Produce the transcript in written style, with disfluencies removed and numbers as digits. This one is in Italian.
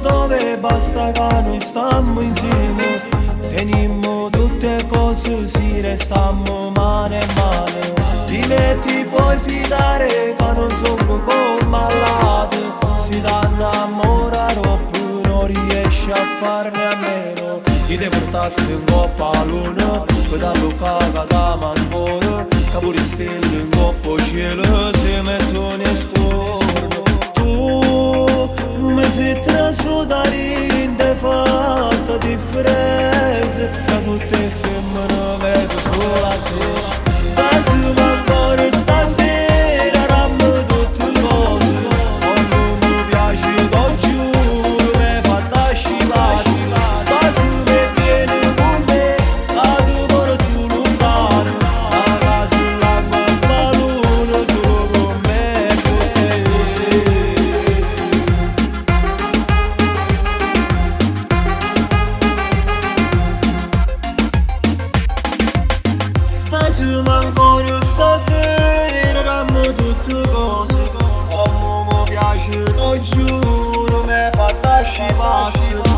dove basta che noi stiamo insieme. Tenimmo tutte cose, si restammo mano a mano. Di me ti puoi fidare che non sono come malato. Si danno amore troppo, non riesci a farne a meno. Ti devi portarsi in coppa a luna, poi da toccare da mancone. Capo di stelle in coppa cielo, si mettono in storno. Tu mi sei trasudare in te fatta differenza. Fra tutte le femmine vedo solo a te. Quasi ancora stasera rammo tutte cose. Quando mi piace lo giuro mi fa da scivare. Quasi mi vieni con me, la tu porto lontano. La casa la ballone solo con me e con te. Quasi ancora stasera rammo tutte cose. Come mi piace lo giuro mi fa da scivare.